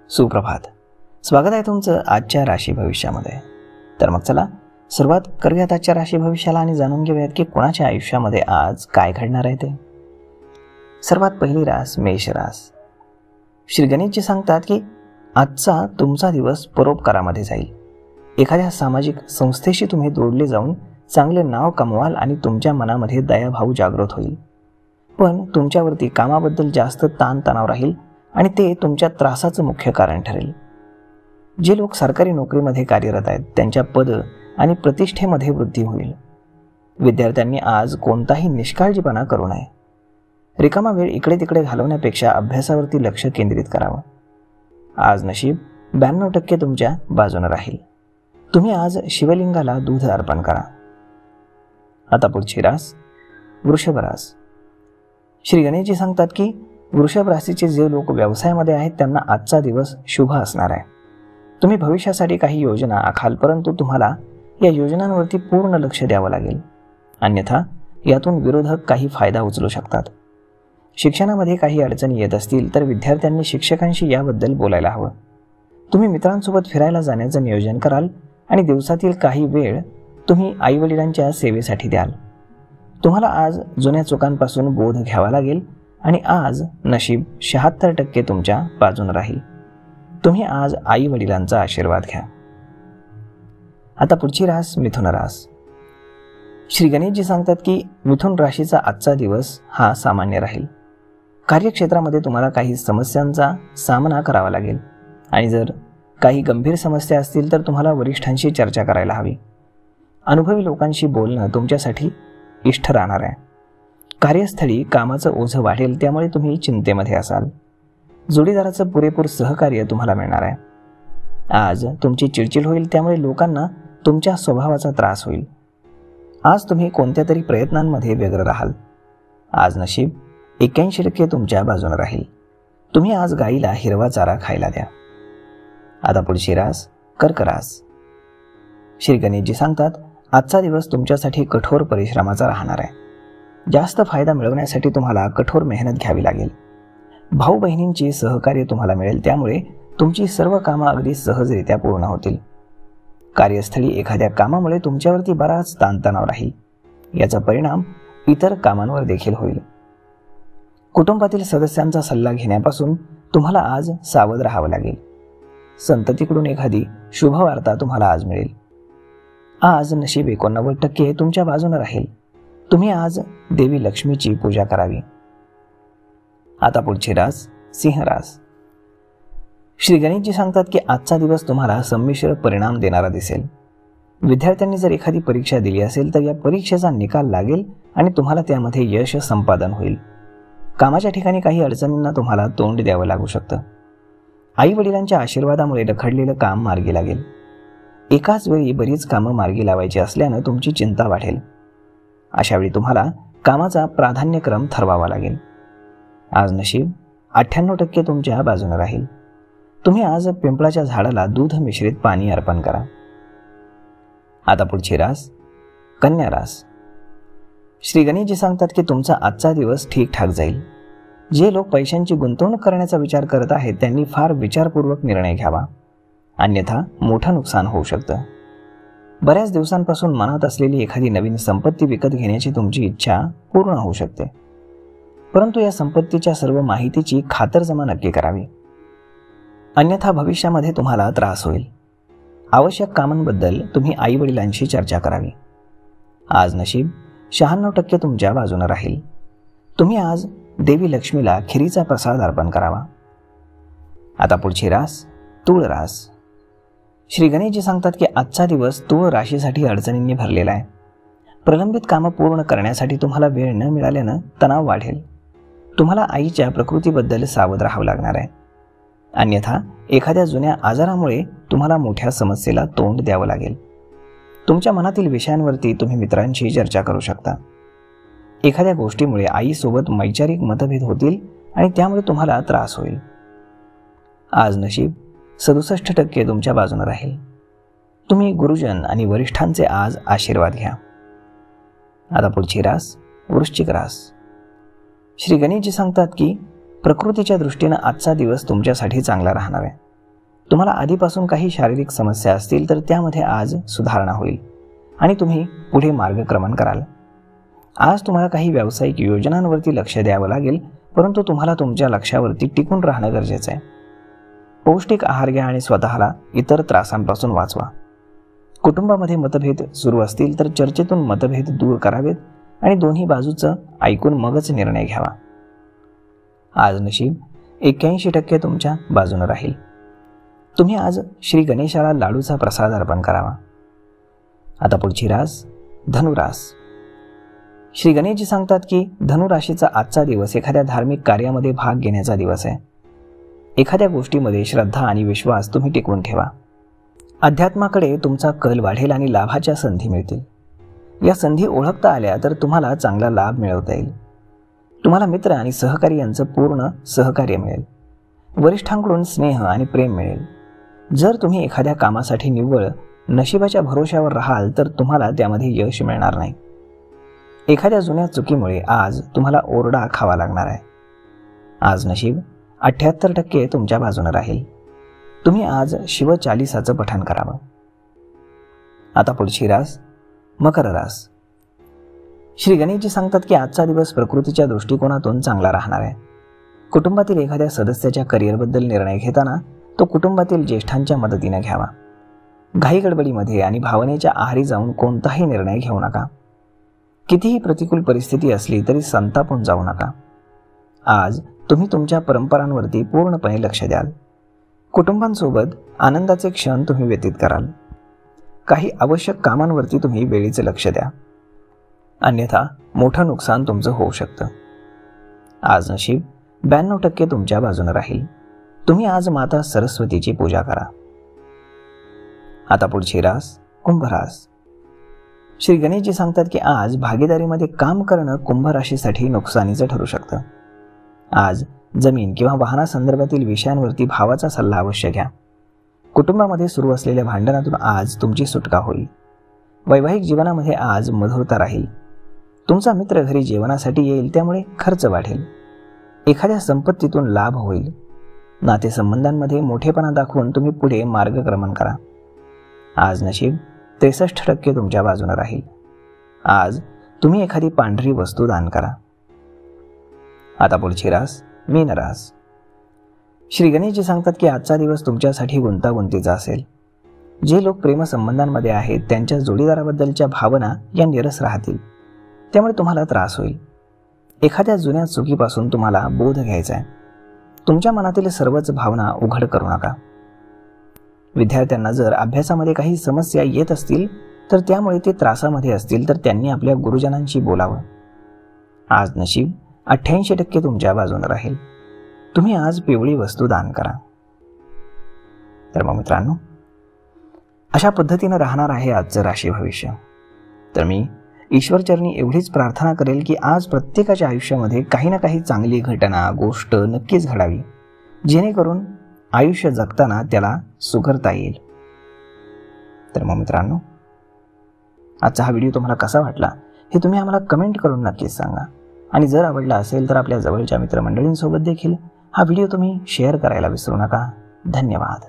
सुप्रभात. स्वागत आहे तुमचं आजच्या राशी भविष्यामध्ये. तर मग चला सुरुवात करूयात आजच्या राशी भविष्याला आणि जाणून घेऊयात की कोणाच्या आयुष्यामध्ये आज काय घडणार आहे ते. सर्वात पहिली रास मेष रास. श्री गणेशजी सांगतात की आजचा तुमचा दिवस परोपकारामध्ये जाईल. एखाद्या सामाजिक संस्थेशी तुम्ही जोडले जाऊन चांगले नाव कमवाल आणि तुमच्या मनामध्ये दयाभाव जागृत होईल. पण तुमच्यावरती कामाबद्दल जास्त ताणतणाव राहील आणि ते तुमच्या त्रासाचं मुख्य कारण ठरेल. जे लोक सरकारी नोकरीमध्ये कार्यरत आहेत त्यांच्या पद आणि प्रतिष्ठेमध्ये वृद्धी होईल. विद्यार्थ्यांनी आज कोणताही निष्काळजीपणा करू नये. रिकामा वेळ इकडे तिकडे घालवण्यापेक्षा अभ्यासावरती लक्ष केंद्रित करावं. आज नशीब 92% तुमच्या बाजूने राहील. तुम्ही आज शिवलिंगाला दूध अर्पण करा. आता पुढची रास वृषभ रास. श्री गणेशजी सांगतात की वृषभ राशीचे जे लोक व्यवसायामध्ये आहेत त्यांना आजचा दिवस शुभ असणार आहे. तुम्ही भविष्यासाठी काही योजना आखाल, परंतु तुम्हाला या योजनांवरती पूर्ण लक्ष द्यावं लागेल. अन्यथा यातून विरोधक काही फायदा उचलू शकतात. शिक्षणामध्ये काही अडचणी येत असतील तर विद्यार्थ्यांनी शिक्षकांशी याबद्दल बोलायला हवं. तुम्ही मित्रांसोबत फिरायला जाण्याचं नियोजन कराल आणि दिवसातील काही वेळ तुम्ही आईवडिलांच्या सेवेसाठी द्याल. तुम्हाला आज जुन्या चुकांपासून बोध घ्यावा लागेल आणि आज नशीब 76% तुमच्या बाजूने राहील. तुम्ही आज आई वडिलांचा आशीर्वाद घ्या. आता पुढची रास मिथुन रास. श्री गणेशजी सांगतात की मिथुन राशीचा आजचा दिवस हा सामान्य राहील. कार्यक्षेत्रामध्ये तुम्हाला काही समस्यांचा सामना करावा लागेल आणि जर काही गंभीर समस्या असतील तर तुम्हाला वरिष्ठांशी चर्चा करायला हवी. अनुभवी लोकांशी बोलणं तुमच्यासाठी इष्ट राहणार आहे. कार्यस्थळी कामाचं ओझं वाढेल, त्यामुळे तुम्ही चिंतेमध्ये असाल. जोडीदाराचं पुरेपूर सहकार्य तुम्हाला मिळणार आहे. आज तुमची चिडचिड होईल, त्यामुळे लोकांना तुमच्या स्वभावाचा त्रास होईल. आज तुम्ही कोणत्या तरी प्रयत्नांमध्ये व्यग्र राहाल. आज नशीब 81% तुमच्या बाजूने राहील. तुम्ही आज गाईला हिरवा चारा खायला द्या. आता पुढची रास कर्क रास. श्री गणेशजी सांगतात आजचा दिवस तुमच्यासाठी कठोर परिश्रमाचा राहणार आहे. जास्त फायदा मिळवण्यासाठी तुम्हाला कठोर मेहनत घ्यावी लागेल. भाऊ बहिणींचे सहकार्य तुम्हाला मिळेल, त्यामुळे तुमची सर्व कामं अगदी सहजरित्या पूर्ण होतील. कार्यस्थळी एखाद्या कामामुळे तुमच्यावरती बराच ताणतणाव राहील. याचा परिणाम इतर कामांवर देखील होईल. कुटुंबातील सदस्यांचा सल्ला घेण्यापासून तुम्हाला आज सावध राहावं लागेल. संततीकडून एखादी शुभवार्ता तुम्हाला आज मिळेल. आज नशीब 89% तुमच्या बाजूने राहील. तुम्ही आज देवी लक्ष्मीची पूजा करावी. आता पुढची रास सिंह रास. श्री गणेशजी सांगतात की आजचा दिवस तुम्हाला संमिश्र परिणाम देणारा दिसेल. विद्यार्थ्यांनी जर एखादी परीक्षा दिली असेल तर या परीक्षेचा निकाल लागेल आणि तुम्हाला त्यामध्ये यश संपादन होईल. कामाच्या ठिकाणी काही अडचणींना तुम्हाला तोंड द्यावं लागू शकतं. आई वडिलांच्या आशीर्वादामुळे रखडलेलं काम मार्गी लागेल. एकाच वेळी बरीच कामं मार्गी लावायची असल्यानं तुमची चिंता वाढेल. अशावेळी तुम्हाला कामाचा प्राधान्यक्रम ठरवावा लागेल. आज नशीब 98% तुमच्या बाजूने राहील. तुम्ही आज पिंपळाच्या झाडाला दूध मिश्रित पाणी अर्पण करा. आता पुढची रास कन्या रास. श्री गणेशजी सांगतात की तुमचा आजचा दिवस ठीकठाक जाईल. जे लोक पैशांची गुंतवणूक करण्याचा विचार करत आहेत त्यांनी फार विचारपूर्वक निर्णय घ्यावा, अन्यथा मोठं नुकसान होऊ शकतं. बऱ्याच दिवसांपासून मनात असलेली एखादी नवीन संपत्ती विकत घेण्याची तुमची इच्छा पूर्ण होऊ शकते, परंतु या संपत्तीच्या सर्व माहितीची खातरजमा नक्की करावी, अन्यथा भविष्यामध्ये तुम्हाला त्रास होईल. आवश्यक कामांबद्दल तुम्ही आई वडिलांशी चर्चा करावी. आज नशीब 96% तुमच्या बाजूने राहील. तुम्ही आज देवी लक्ष्मीला खिरीचा प्रसाद अर्पण करावा. आता पुढची रास तूळ रास. श्री गणेशजी सांगतात की आजचा दिवस तूळ राशीसाठी अडचणींनी भरलेला आहे. प्रलंबित कामं पूर्ण करण्यासाठी तुम्हाला वेळ न मिळाल्यानं तणाव वाढेल. तुम्हाला आईच्या प्रकृतीबद्दल सावध राहावं लागणार आहे, अन्यथा एखाद्या जुन्या आजारामुळे तुम्हाला मोठ्या समस्येला तोंड द्यावं लागेल. तुमच्या मनातील विषयांवरती तुम्ही मित्रांशी चर्चा करू शकता. एखाद्या गोष्टीमुळे आईसोबत वैचारिक मतभेद होतील आणि त्यामुळे तुम्हाला त्रास होईल. आज नशीब 67% तुमच्या बाजूने राहील. तुम्ही गुरुजन आणि वरिष्ठांचे आज आशीर्वाद घ्या. आता पुढची रास वृश्चिक रास. श्री गणेशजी सांगतात की प्रकृतीच्या दृष्टीने आजचा दिवस तुमच्यासाठी चांगला राहणार आहे. तुम्हाला आधीपासून काही शारीरिक समस्या असतील तर त्यामध्ये आज सुधारणा होईल आणि तुम्ही पुढे मार्गक्रमण कराल. आज तुम्हाला काही व्यावसायिक योजनांवरती लक्ष द्यावं लागेल, परंतु तुम्हाला तुमच्या लक्ष्यावरती टिकून राहणं गरजेचं आहे. पौष्टिक आहार घ्या आणि स्वतःला इतर त्रासांपासून वाचवा. कुटुंबामध्ये मतभेद सुरू असतील तर चर्चेतून मतभेद दूर करावेत आणि दोन्ही बाजूचं ऐकून मगच निर्णय घ्यावा. आज नशीब 81% तुमच्या बाजूने राहील. तुम्ही आज श्री गणेशाला लाडूचा प्रसाद अर्पण करावा. आता पुढची रास धनुरास. श्री गणेशजी सांगतात की धनुराशीचा आजचा दिवस एखाद्या धार्मिक कार्यामध्ये भाग घेण्याचा दिवस आहे. एखाद्या गोष्टीमध्ये श्रद्धा आणि विश्वास तुम्ही टिकवून ठेवा. अध्यात्माकडे तुमचा कल वाढेल आणि लाभाच्या संधी मिळतील. या संधी ओळखता आल्या तर तुम्हाला चांगला लाभ मिळवता येईल. तुम्हाला मित्र आणि सहकारी यांचं पूर्ण सहकार्य मिळेल. वरिष्ठांकडून स्नेह आणि प्रेम मिळेल. जर तुम्ही एखाद्या कामासाठी निव्वळ नशिबाच्या भरोश्यावर राहाल तर तुम्हाला त्यामध्ये यश मिळणार नाही. एखाद्या जुन्या चुकीमुळे आज तुम्हाला ओरडा खावा लागणार आहे. आज नशीब 78% तुमच्या बाजूने राहील. तुम्ही आज शिवचालीसाचं पठण करावं. आता पुढची रास मकर रास. श्री गणेशजी सांगतात की आजचा दिवस प्रकृतीच्या दृष्टिकोनातून चांगला राहणार आहे. कुटुंबातील एखाद्या सदस्याच्या करिअरबद्दल निर्णय घेताना तो कुटुंबातील ज्येष्ठांच्या मदतीने घ्यावा. घाईगडबडीमध्ये आणि भावनेच्या आहारी जाऊन कोणताही निर्णय घेऊ नका. कितीही प्रतिकूल परिस्थिती असली तरी संतापून जाऊ नका. आज तुम्ही तुमच्या परंपरांवरती पूर्णपणे लक्ष द्याल. कुटुंबांसोबत आनंदाचे क्षण तुम्ही व्यतीत कराल. काही आवश्यक कामांवरती तुम्ही वेळीचे लक्ष द्या, अन्यथा मोठं नुकसान तुमचं होऊ शकतं. आज नशीब 92% तुमच्या बाजूने राहील. तुम्ही आज माता सरस्वतीची पूजा करा. आता पुढची रास कुंभ रास. श्री गणेशजी सांगतात की आज भागीदारीमध्ये काम करणं कुंभ राशीसाठी नुकसानीचं ठरू शकतं. आज जमीन किंवा वाहनासंदर्भातील विषयांवरती भावाचा सल्ला अवश्य घ्या. कुटुंबामध्ये सुरू असलेल्या भांडणातून आज तुमची सुटका होईल. वैवाहिक जीवनामध्ये आज मधुरता राहील. तुमचा मित्र घरी जेवणासाठी येईल, त्यामुळे खर्च वाढेल. एखाद्या संपत्तीतून लाभ होईल. नातेसंबंधांमध्ये मोठेपणा दाखवून तुम्ही पुढे मार्गक्रमण करा. आज नशीब 63% तुमच्या बाजूने राहील. आज तुम्ही एखादी पांढरी वस्तू दान करा. आता पुढची रास मीन रास. श्री गणेशजी सांगतात की आजचा दिवस तुमच्यासाठी गुंतागुंतीचा असेल. जे लोक प्रेमसंबंधांमध्ये आहेत त्यांच्या जोडीदाराबद्दलच्या भावना या निरस राहतील, त्यामुळे तुम्हाला त्रास होईल. एखाद्या जुन्या चुकीपासून तुम्हाला बोध घ्यायचा आहे. तुमच्या मनातील सर्वच भावना उघड करू नका. विद्यार्थ्यांना जर अभ्यासामध्ये काही समस्या येत असतील तर त्यामुळे ते त्रासामध्ये असतील तर त्यांनी आपल्या गुरुजनांशी बोलावं. आज नशीब 88% तुमच्या बाजूने राहील. तुम्ही आज पिवळी वस्तू दान करा. तर मग मित्रांनो, अशा पद्धतीनं राहणार आहे आजचं राशी भविष्य. तर मी ईश्वरचरणी एवढीच प्रार्थना करेल की आज प्रत्येकाच्या आयुष्यामध्ये काही ना काही चांगली घटना गोष्ट नक्कीच घडावी, जेणेकरून आयुष्य जगताना त्याला सुखरता येईल. तर मग मित्रांनो, आजचा हा व्हिडिओ तुम्हाला कसा वाटला हे तुम्ही आम्हाला कमेंट करून नक्कीच सांगा. आणि जर आवडला असेल तर आपल्या जवळच्या मित्रमंडळींसोबत देखील हा व्हिडिओ तुम्ही शेअर करायला विसरू नका. धन्यवाद.